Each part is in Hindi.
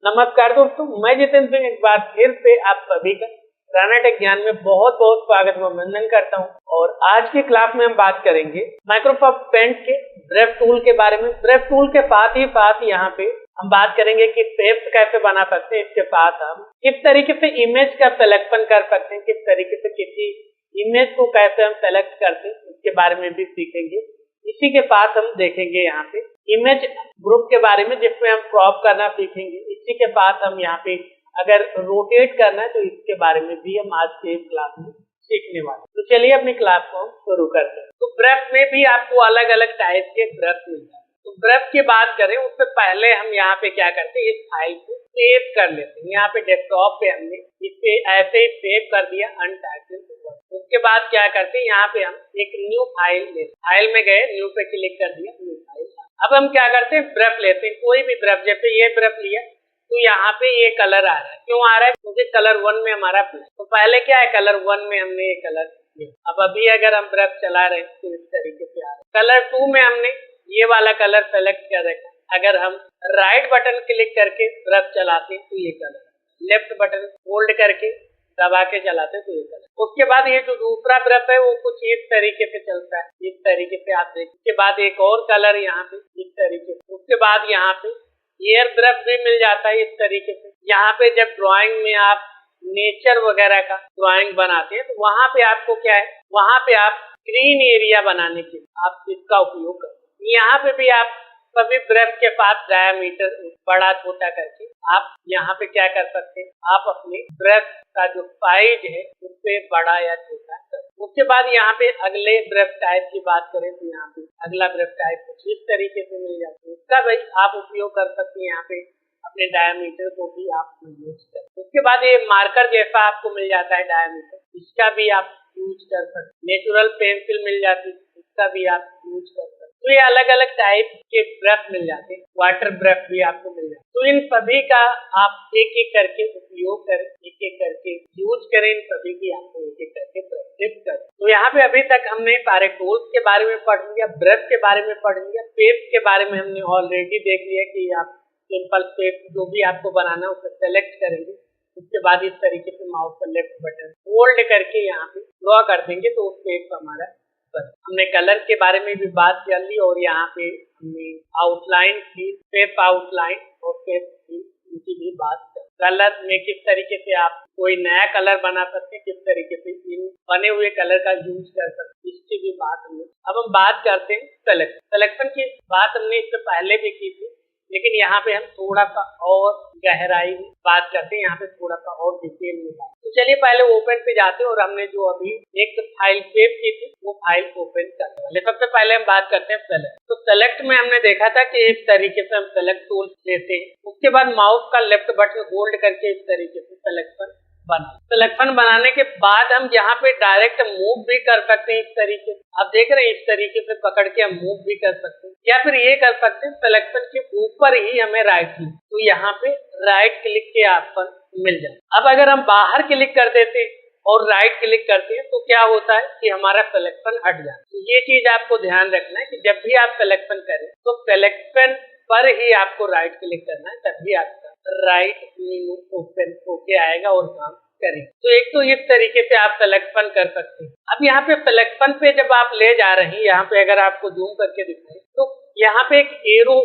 नमस्कार दोस्तों, मैं जितेंद्र सिंह एक बार फिर से आप सभी का राणा टेक ज्ञान में बहुत बहुत स्वागत व अभिनंदन करता हूं। और आज की क्लास में हम बात करेंगे माइक्रोसॉफ्ट पेंट के ब्रश टूल के बारे में। ब्रश टूल के साथ ही यहाँ पे हम बात करेंगे कि शेप्स कैसे बना सकते हैं। इसके साथ हम किस तरीके से इमेज का सिलेक्शन कर सकते हैं, किस तरीके से किसी इमेज को कैसे हम सेलेक्ट करते हैं, इसके बारे में भी सीखेंगे। इसी के साथ हम देखेंगे यहाँ पे इमेज ग्रुप के बारे में, जिसमें हम क्रॉप करना सीखेंगे। इसी के साथ हम यहाँ पे अगर रोटेट करना है तो इसके बारे में भी हम आज के क्लास में सीखने वाले हैं। तो चलिए अपनी क्लास को हम शुरू करते हैं। तो ब्रश में भी आपको अलग अलग टाइप के ब्रश मिलते हैं। तो ब्रश की बात करें उससे पहले हम यहाँ पे क्या करते हैं, इस फाइल को सेव कर लेते हैं। यहाँ पे डेस्कटॉप पे हमने इसे ऐसे ही सेव कर दिया अनटाइटल्ड। उसके बाद क्या करते हैं, यहाँ पे हम एक न्यू फाइल लेते हैं। फाइल में गए, न्यू पे क्लिक कर दिया, न्यू फाइल। अब हम क्या करते हैं, ब्रश लेते हैं, कोई भी ब्रश। जैसे ये ब्रश लिया तो यहाँ पे ये कलर आ रहा है। क्यों आ रहा है? क्योंकि कलर 1 में हमारा तो पहले क्या है, कलर 1 में हमने ये कलर लिया। अब अभी अगर हम ब्रश चला रहे हैं तो इस तरीके से आ रहा है। कलर 2 में हमने ये वाला कलर सेलेक्ट कर रखा है। अगर हम राइट बटन क्लिक करके ब्रश चलाते हैं तो ये कलर, लेफ्ट बटन होल्ड करके दबा के चलाते हैं तो ये कलर। उसके बाद ये जो दूसरा ब्रश है वो कुछ इस तरीके से चलता है, इस तरीके से आप देखिए। उसके बाद एक और कलर यहाँ पे इस तरीके से। उसके बाद यहाँ पे एयर ब्रश भी मिल जाता है इस तरीके से। यहाँ पे जब ड्राइंग में आप नेचर वगैरह का ड्राइंग बनाते हैं तो वहां पे आपको क्या है, वहां पे आप ग्रीन एरिया बनाने के लिए आप इसका उपयोग करते हैं। यहाँ पे भी आप सभी ब्रश के पास डायमीटर बड़ा छोटा करके आप यहाँ पे क्या कर सकते हैं, आप अपने ब्रश का जो साइज है उससे बड़ा या छोटा कर। उसके बाद यहाँ पे अगले ब्रश टाइप की बात करें तो यहाँ पे अगला ब्रश टाइप कुछ इस तरीके से मिल जाता है। इसका भाई आप उपयोग कर सकते हैं, यहाँ पे अपने डायमीटर को भी आप यूज कर। उसके बाद ये मार्कर जैसा आपको मिल जाता है डायमीटर, इसका भी आप यूज कर सकते। नेचुरल पेंसिल मिल जाती है, इसका भी आप यूज कर सकते। तो ये अलग अलग टाइप के ब्रश मिल जाते हैं। वाटर ब्रश भी आपको मिल जाते हैं। तो इन सभी का आप एक एक करके उपयोग करें, एक एक करके यूज करें। इन सभी की आपको एक एक करके प्रैक्टिस करें। तो यहाँ पे अभी तक हमने सारे टूल्स के बारे में पढ़ लिया, ब्रश के बारे में पढ़ लिया, शेप्स के बारे में हमने ऑलरेडी देख लिया कि आप सिंपल शेप जो भी आपको बनाना है उसे सेलेक्ट करेंगे। उसके बाद इस तरीके से माउस का लेफ्ट बटन होल्ड करके यहाँ पे ड्रॉ कर देंगे तो उस शेप हमारा। हमने कलर के बारे में भी बात कर ली और यहाँ पे हमने आउटलाइन की, शेप आउटलाइन और शेप की, उनकी भी बात कर। कलर में किस तरीके से आप कोई नया कलर बना सकते हैं, किस तरीके से इन बने हुए कलर का यूज कर सकते हैं, इसकी भी बात हमने। अब हम बात करते हैं सिलेक्शन की। बात हमने इससे पहले भी की थी, लेकिन यहाँ पे हम थोड़ा सा और गहराई में बात करते हैं, यहाँ पे थोड़ा सा और डिटेल में बात। तो चलिए पहले ओपन पे जाते हैं और हमने जो अभी एक फाइल सेव की थी वो फाइल ओपन करने वाले। सबसे पहले हम बात करते हैं सेलेक्ट। तो सेलेक्ट में हमने देखा था कि इस तरीके से हम सेलेक्ट टूल लेते हैं। उसके बाद माउस का लेफ्ट बटन होल्ड करके इस तरीके से सिलेक्शन बनाने के बाद हम यहाँ पे डायरेक्ट मूव भी कर सकते हैं। इस तरीके से आप देख रहे हैं, इस तरीके से पकड़ के हम मूव भी कर सकते हैं, या फिर ये कर सकते हैं सिलेक्शन के ऊपर ही हमें राइट क्लिक, तो यहाँ पे राइट क्लिक के ऑप्शन मिल जाए। अब अगर हम बाहर क्लिक कर देते हैं और राइट क्लिक करते हैं तो क्या होता है कि हमारा सिलेक्शन हट जाता है। तो ये चीज आपको ध्यान रखना है कि जब भी आप सिलेक्शन करें तो सिलेक्शन पर ही आपको राइट क्लिक करना है, तभी आपका राइट मेनू ओपन होके आएगा और काम करें। तो एक तो इस तरीके से आप सिलेक्शन कर सकते हैं। अब यहाँ पे सिलेक्शन पे जब आप ले जा रहे हैं, यहाँ पे अगर आपको जूम करके दिखाएं तो यहाँ पे एक एरो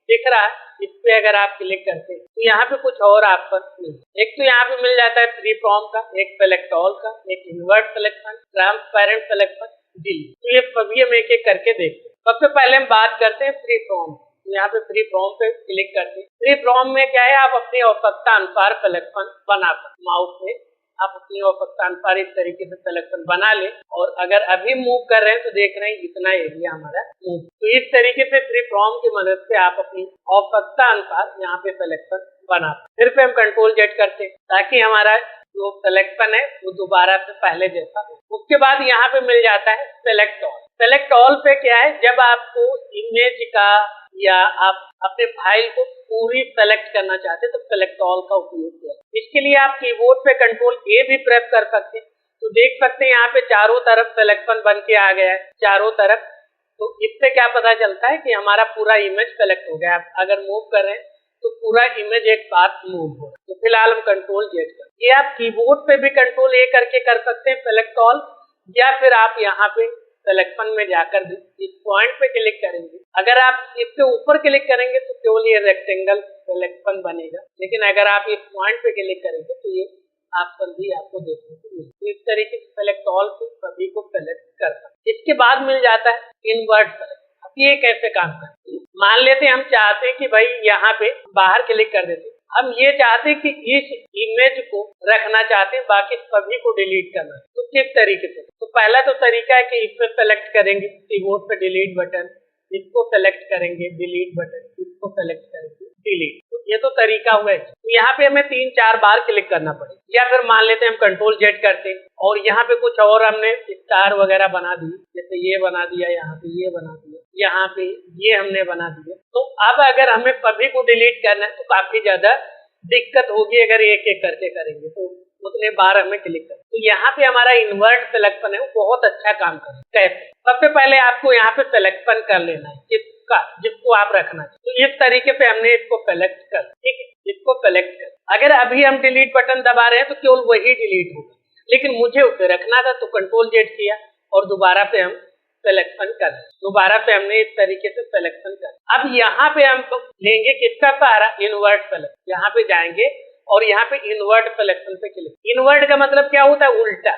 दिख रहा है, इस पे अगर आप क्लिक करते हैं तो यहाँ पे कुछ और ऑप्शन मिलते। एक तो यहाँ पे मिल जाता है फ्री फॉर्म का, एक सेलेक्ट ऑल का, एक invert selection, transparent selection, delete. तो ये सभी हम एक एक करके देखते हैं। सबसे पहले हम बात करते हैं फ्री फॉर्म। यहाँ पे फ्री फॉर्म पे क्लिक करते हैं। फ्री फॉर्म में क्या है, आप अपनी आवश्यकता अनुसार सिलेक्शन बना सकते। माउस से आप अपनी आवश्यकता अनुसार इस तरीके से सिलेक्शन बना ले, और अगर अभी मूव कर रहे हैं तो देख रहे हैं इतना एरिया हमारा मूव। तो इस तरीके से फ्री फॉर्म की मदद से आप अपनी आवश्यकता अनुसार यहाँ पे सिलेक्शन बना। फिर पे हम कंट्रोल जेड करते हैं ताकि हमारा जो सिलेक्शन है वो दोबारा से पहले जैसा हो। उसके बाद यहाँ पे मिल जाता है सेलेक्ट ऑल। सेलेक्ट ऑल पे क्या है, जब आपको इमेज का या आप अपने फाइल को पूरी सेलेक्ट करना चाहते हैं तो सेलेक्ट ऑल का उपयोग किया। इसके लिए आप कीबोर्ड पे कंट्रोल ए भी प्रेस कर सकते हैं। तो देख सकते हैं यहाँ पे चारों तरफ सिलेक्शन बन के आ गया है, चारों तरफ। तो इससे क्या पता चलता है कि हमारा पूरा इमेज सेलेक्ट हो गया। अगर मूव कर रहे हैं तो पूरा इमेज एक साथ मूव हो। तो फिलहाल हम कंट्रोल जेड कर, ये आप कीबोर्ड पे भी कंट्रोल ए करके कर सकते हैं सेलेक्ट ऑल, या फिर आप यहाँ पे सिलेक्शन में जाकर भी इस पॉइंट पे क्लिक करेंगे। अगर आप इसके ऊपर क्लिक करेंगे तो केवल ये रेक्टेंगल सिलेक्शन बनेगा, लेकिन अगर आप इस पॉइंट पे क्लिक करेंगे तो ये ऑप्शन भी आपको देखने को मिलेगा। इस तरीके से सेलेक्ट ऑल से सभी को सेलेक्ट कर सकते। इसके बाद मिल जाता है इनवर्ट सेलेक्ट। अब ये कैसे काम करते हैं, मान लेते हैं हम चाहते हैं कि भाई यहाँ पे बाहर क्लिक कर देते हैं, हम ये चाहते हैं कि इस इमेज को रखना चाहते हैं, बाकी सभी को डिलीट करना। तो किस तरीके से, तो पहला तो तरीका है कि इसमें सेलेक्ट करेंगे कीबोर्ड पे डिलीट बटन, इसको सेलेक्ट करेंगे डिलीट बटन, इसको सेलेक्ट करेंगे डिलीट। तो ये तो तरीका हुआ है। तो यहाँ पे हमें 3-4 बार क्लिक करना पड़ेगा, या फिर मान लेते हैं हम कंट्रोल जेड करते हैं और यहाँ पे कुछ और हमने स्टार वगैरह बना दी, जैसे ये बना दिया, यहाँ पे ये बना दिया, यहाँ पे ये हमने बना दिया। तो अब अगर हमें सभी को डिलीट करना है तो काफी ज्यादा दिक्कत होगी, अगर एक एक करके करेंगे तो उतने बार हमें क्लिक करना। तो यहाँ पे हमारा इन्वर्ट सिलेक्शन है वो बहुत अच्छा काम करेगा। कैसे, सबसे पहले आपको यहाँ पे सिलेक्शन कर लेना है जिसको आप रखना है। तो इस तरीके से हमने इसको सेलेक्ट कर, ठीक है, इसको सेलेक्ट कर। अगर अभी हम डिलीट बटन दबा रहे हैं तो केवल वही डिलीट होगा, लेकिन मुझे उसे रखना था तो कंट्रोल जेड किया और दोबारा पे हम सिलेक्शन कर, दोबारा पे हमने इस तरीके से सिलेक्शन कर। अब यहाँ पे हम लेंगे किसका सहारा, इन्वर्ट सेलेक्ट। यहाँ पे जाएंगे और यहाँ पे इन्वर्ट सिलेक्शन पे क्लिक। इन्वर्ट का मतलब क्या होता है, उल्टा।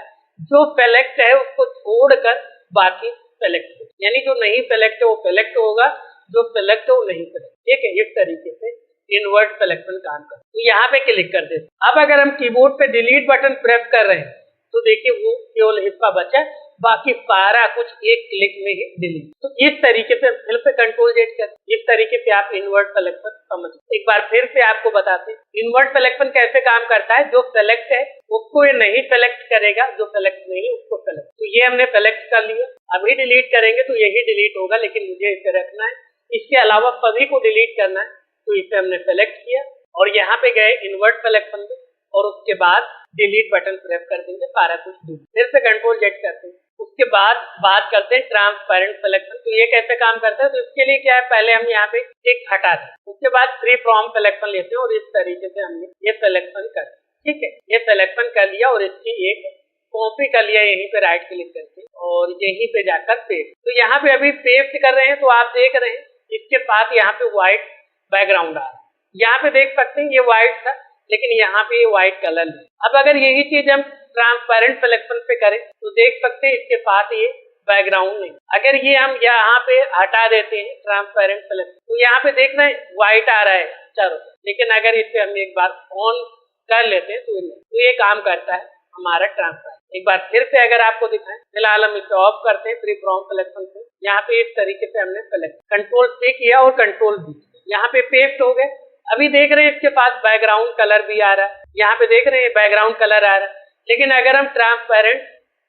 जो सेलेक्ट है उसको छोड़कर बाकी सेलेक्ट हो, यानी जो नहीं सेलेक्ट है वो सेलेक्ट होगा, जो सेलेक्ट है वो नहीं सेलेक्ट। ठीक है, इस तरीके से इन्वर्ट सिलेक्शन काम करता है। तो यहाँ पे क्लिक कर देते। अब अगर हम कीबोर्ड पे डिलीट बटन प्रेस कर रहे हैं तो देखिए वो केवल हिस्सा बचा, बाकी सारा कुछ एक क्लिक में ही डिलीट। तो इस तरीके से फिर से कंट्रोल जेड कर, इस तरीके से आप इन्वर्ट सिलेक्शन समझ। एक बार फिर से आपको बताते हैं इन्वर्ट सिलेक्शन कैसे काम करता है। जो सेलेक्ट है उसको ये नहीं सेलेक्ट करेगा, जो सेलेक्ट नहीं है उसको सेलेक्ट। तो ये हमने सेलेक्ट कर लिया, अभी डिलीट करेंगे तो यही डिलीट होगा, लेकिन मुझे इसे रखना है। इसके अलावा सभी को डिलीट करना है, तो इसे हमने सेलेक्ट किया और यहाँ पे गए इन्वर्ट सिलेक्शन में और उसके बाद डिलीट बटन प्रेस कर देंगे, सारा कुछ डिलीट। फिर से कंट्रोल जेड करते हैं। उसके बाद बात करते हैं ट्रांसपेरेंट सिलेक्शन। तो ये कैसे काम करता है, तो इसके लिए क्या है, पहले हम यहाँ पे एक हटा दें, उसके बाद फ्री फ्रॉम सिलेक्शन लेते हैं और इस तरीके से हमने ये सिलेक्शन कर, ठीक है, ये सिलेक्शन कर लिया और इसकी एक कॉपी कर लिया यहीं पे राइट क्लिक करके और यहीं पे जाकर पेस्ट। तो यहाँ पे अभी पेस्ट कर रहे हैं तो आप देख रहे हैं इसके साथ यहाँ पे व्हाइट बैकग्राउंड आ रहा है। यहाँ पे देख सकते हैं ये व्हाइट था, लेकिन यहाँ पे ये व्हाइट कलर नहीं। अब अगर यही चीज हम ट्रांसपेरेंट सिलेक्शन पे करें तो देख सकते हैं इसके साथ ये बैकग्राउंड नहीं। अगर ये हम यहाँ पे हटा देते हैं ट्रांसपेरेंट सिलेक्शन तो यहाँ पे देख रहे हैं व्हाइट आ रहा है चारों, लेकिन अगर इसे हम एक बार ऑन कर लेते हैं तो ये काम करता है हमारा ट्रांसपेरेंट। एक बार फिर से अगर आपको दिखाएं, फिलहाल हम इसे ऑफ करते हैं फ्री फ्रॉम सिलेक्शन से। यहाँ पे इस तरीके से हमने सेलेक्ट कंट्रोल से किया और कंट्रोल भी, यहाँ पे पेस्ट हो गए। अभी देख रहे हैं इसके पास बैकग्राउंड कलर भी आ रहा है, यहाँ पे देख रहे हैं बैकग्राउंड कलर आ रहा है, लेकिन अगर हम ट्रांसपेरेंट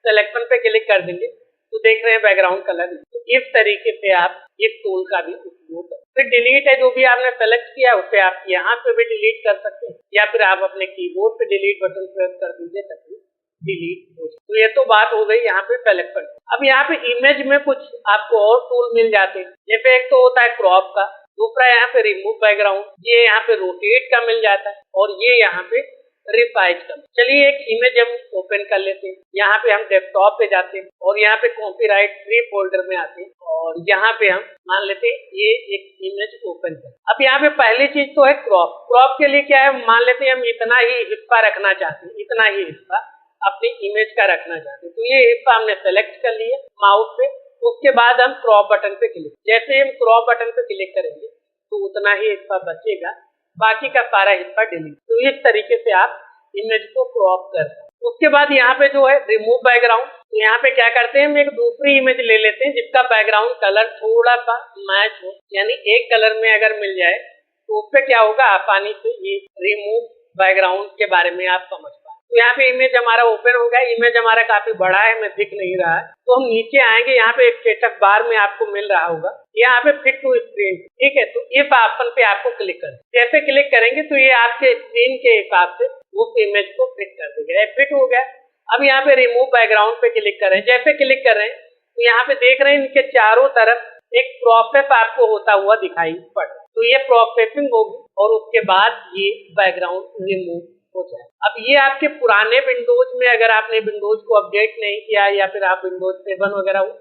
सिलेक्शन पे क्लिक कर देंगे तो देख रहे हैं बैकग्राउंड कलर। तो इस तरीके से आप इस टूल का भी उपयोग कर। फिर डिलीट है, जो भी आपने सेलेक्ट किया उसे आप यहाँ पे भी डिलीट कर सकते हैं, या फिर आप अपने कीबोर्ड पे डिलीट बटन प्रेस कर दीजिए ताकि डिलीट हो। तो ये तो बात हो गई यहाँ पे सिलेक्शन। अब यहाँ पे इमेज में कुछ आपको और टूल मिल जाते हैं, जैसे एक तो होता है क्रॉप का, दूसरा यहाँ पे रिमूव बैकग्राउंड, ये यहाँ पे रोटेट का मिल जाता है और ये यहाँ पे रिसाइज का। चलिए एक इमेज हम ओपन कर लेते हैं। यहाँ पे हम डेस्कटॉप पे जाते हैं और यहाँ पे कॉपीराइट फ्री फोल्डर में आते हैं और यहाँ पे हम मान लेते हैं ये एक इमेज ओपन कर। अब यहाँ पे पहली चीज तो है क्रॉप। क्रॉप के लिए क्या है, मान लेते हैं हम इतना ही हिस्सा रखना चाहते हैं, इतना ही हिस्सा अपनी इमेज का रखना चाहते हैं। तो ये हिस्सा हमने सेलेक्ट कर लिया माउस पे, उसके बाद हम क्रॉप बटन पे क्लिक, जैसे हम क्रॉप बटन पे क्लिक करेंगे तो उतना ही हिस्सा बचेगा, बाकी का सारा हिस्सा डिलीट। तो इस तरीके से आप इमेज को क्रॉप कर सकते हैं। उसके बाद यहाँ पे जो है रिमूव बैकग्राउंड, तो यहाँ पे क्या करते हैं, हम एक दूसरी इमेज ले लेते हैं जिसका बैकग्राउंड कलर थोड़ा सा मैच हो, यानी एक कलर में अगर मिल जाए तो उससे क्या होगा, आसानी से ये रिमूव बैकग्राउंड के बारे में आप समझ पाए। तो यहाँ पे इमेज हमारा ओपन हो गया, इमेज हमारा काफी बड़ा है, हमें दिख नहीं रहा है, तो हम नीचे आएंगे, यहाँ पे एक स्टेटस बार में आपको मिल रहा होगा, यहाँ पे फिट टू स्क्रीन, ठीक है। तो इस ऑप्शन पे आपको क्लिक करें, जैसे क्लिक करेंगे तो ये आपके स्क्रीन के हिसाब से उस इमेज को फिट कर देगा, फिट हो गया। अब यहाँ पे रिमूव बैकग्राउंड पे क्लिक करें, जैसे क्लिक कर रहे हैं तो यहाँ पे देख रहे हैं इनके चारों तरफ एक प्रोसेस आपको होता हुआ दिखाई पड़ा। तो ये प्रोसेसिंग होगी और उसके बाद ये बैकग्राउंड रिमूव हो जाए। अब ये आपके पुराने विंडोज में अगर आपने विंडोज को अपडेट नहीं किया या फिर आप विंडोज 7 वगैरह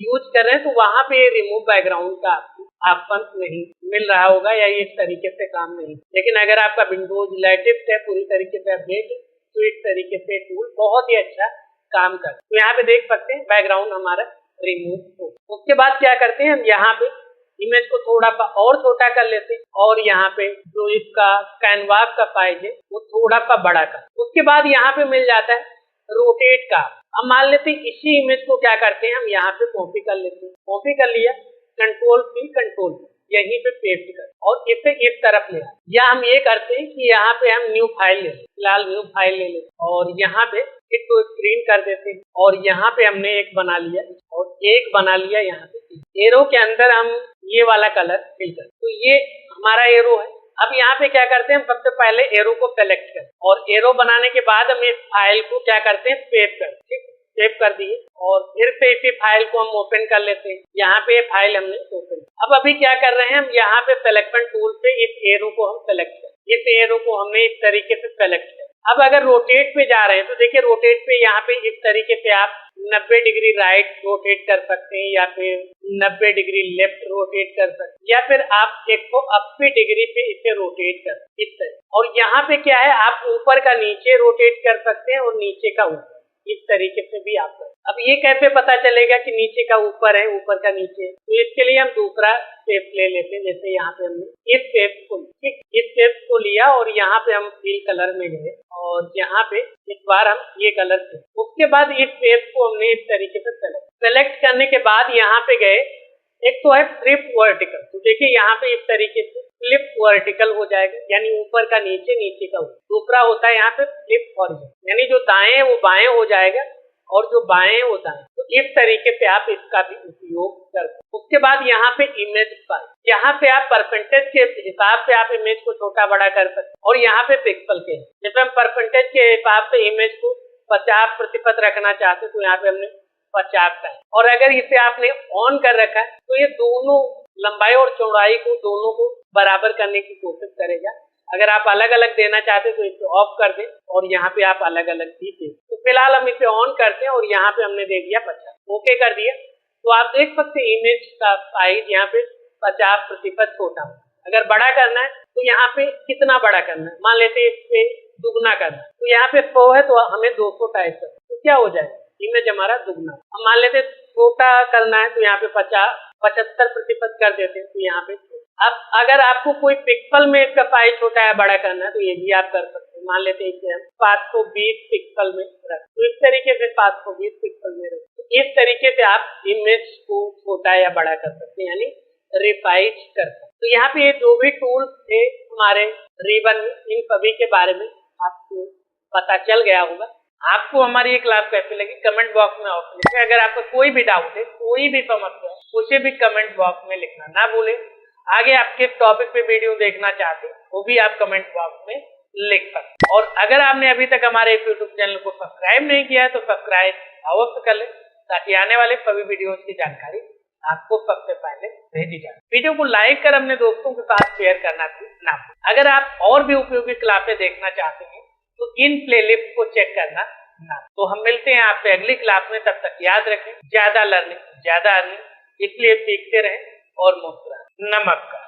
यूज कर रहे हैं तो वहां पे रिमूव बैकग्राउंड का ऑप्शन नहीं मिल रहा होगा या ये इस तरीके से काम नहीं। लेकिन अगर आपका विंडोज लेटेस्ट है, पूरी तरीके से अपडेट है, तो इस तरीके से टूल बहुत ही अच्छा काम कर। तो यहाँ पे देख सकते हैं बैकग्राउंड हमारा रिमूव हो। उसके बाद क्या करते हैं, हम यहाँ पे इमेज को थोड़ा सा और छोटा कर लेते हैं और यहाँ पे जो इसका कैनवास का साइज है वो थोड़ा सा बड़ा कर। उसके बाद यहाँ पे मिल जाता है रोटेट का। अब मान लेते हैं इसी इमेज को क्या करते हैं, हम यहाँ पे कॉपी कर लेते हैं। कॉपी कर लिया, कंट्रोल-C कंट्रोल यहीं पे पेस्ट कर और इसे इस तरफ ले आए। या हम ये करते हैं कि यहाँ पे हम न्यू फाइल ले लें, फिलहाल न्यू फाइल ले लें और यहाँ पे एक तो स्क्रीन कर देते हैं और यहाँ पे हमने एक बना लिया और एक बना लिया यहाँ पे। एरो के अंदर हम ये वाला कलर फिल कर, तो ये हमारा एरो है। अब यहाँ पे क्या करते हैं, हम सबसे पहले एरो को सेलेक्ट करें और एरो बनाने के बाद हम इस फाइल को क्या करते हैं, सेव कर। ठीक, सेव कर दिए और फिर से इसी फाइल को हम ओपन कर लेते हैं। यहाँ पे फाइल हमने ओपन। अब अभी क्या कर रहे हैं, हम यहाँ पे सिलेक्शन टूल से इस एरो को हम सेलेक्ट करें। इस एरो को हमने इस तरीके से सेलेक्ट किया। अब अगर रोटेट पे जा रहे हैं तो देखिए रोटेट पे यहाँ पे इस तरीके से आप 90 डिग्री राइट रोटेट कर सकते हैं या फिर 90 डिग्री लेफ्ट रोटेट कर सकते हैं या फिर आप 180 डिग्री पे इसे रोटेट कर इस तरह। और यहाँ पे क्या है, आप ऊपर का नीचे रोटेट कर सकते हैं और नीचे का ऊपर, इस तरीके से भी आप कर। अब ये कैसे पता चलेगा कि नीचे का ऊपर है, ऊपर का नीचे है, तो इसके लिए हम दूसरा स्टेप ले लेते हैं। जैसे यहाँ पे हमने इस स्टेप को, ठीक, इस स्टेप को लिया और यहाँ पे हम फिल कलर में गए और यहाँ पे इस बार हम ये कलर थे। उसके बाद इस स्टेप को हमने इस तरीके से सेलेक्ट करने के बाद यहाँ पे गए, एक तो है फ्लिप वर्टिकल, तो देखिए यहाँ पे इस तरीके से फ्लिप वर्टिकल हो जाएगा, यानी ऊपर का नीचे, नीचे का ऊपर। दूसरा होता है यहाँ पे फ्लिप हॉरिजॉन्टल, यानी जो दाएं है वो बाएं हो जाएगा और जो बाएं है वो दाएं। तो इस तरीके से आप इसका भी उपयोग कर सकते हैं। उसके बाद यहाँ पे इमेज साइज, यहाँ पे आप परसेंटेज के हिसाब से आप इमेज को छोटा बड़ा कर सकते हैं और यहाँ पे पिक्सल के, जैसे हम परसेंटेज के हिसाब से इमेज को 50% रखना चाहते हैं तो यहाँ पे हमने 50 का है। और अगर इसे आपने ऑन कर रखा है तो ये दोनों लंबाई और चौड़ाई को दोनों को बराबर करने की कोशिश करेगा। अगर आप अलग अलग देना चाहते हैं तो इसे ऑफ कर दें और यहाँ पे आप अलग अलग भी दें। तो फिलहाल हम इसे ऑन करते हैं और यहाँ पे हमने दे दिया 50, ओके कर दिया। तो आप देख सकते हैं इमेज का साइज यहाँ पे 50% छोटा। अगर बड़ा करना है तो यहाँ पे कितना बड़ा करना है, मान लेते हैं इस पे दुगना करना है तो यहाँ पे 100 है तो हमें 200 टाइप करना, तो क्या हो जाएगा, इमेज हमारा दुगना। हम मान लेते छोटा करना है तो यहाँ पे 75% कर देते हैं तो यहाँ पे। अब अगर आपको कोई पिक्सल में इसका साइज छोटा है बड़ा करना है तो ये भी आप कर सकते हैं। मान लेते हैं इसे हम 520 पिक्सल में रख, तो इस तरीके से 520 पिक्सल में रख, तो इस तरीके से आप इमेज को छोटा या बड़ा कर सकते हैं, यानी रिसाइज कर सकते हैं। तो यहाँ पे ये जो भी टूल्स थे हमारे रिबन में, इन सभी के बारे में आपको पता चल गया होगा। आपको हमारी ये क्लास कैसी लगी कमेंट बॉक्स में ऑप्शन लिखें। अगर आपको कोई भी डाउट है, कोई भी समस्या है, उसे भी कमेंट बॉक्स में लिखना ना भूलें। आगे आपके टॉपिक पे वीडियो देखना चाहते हैं वो भी आप कमेंट बॉक्स में लिख सकते हैं। और अगर आपने अभी तक हमारे यूट्यूब चैनल को सब्सक्राइब नहीं किया है तो सब्सक्राइब अवश्य कर लें ताकि आने वाले सभी वीडियोस की जानकारी आपको सबसे पहले भेजी जाए। वीडियो को लाइक कर अपने दोस्तों के साथ शेयर करना ना भूलें। अगर आप और भी उपयोगी क्लासें देखना चाहते हैं तो इन प्लेलिस्ट को चेक करना ना। तो हम मिलते हैं आपसे अगली क्लास में, तब तक याद रखें ज्यादा लर्निंग ज्यादा अर्निंग, इसलिए सीखते रहें और मुस्कुराएं। नमस्कार।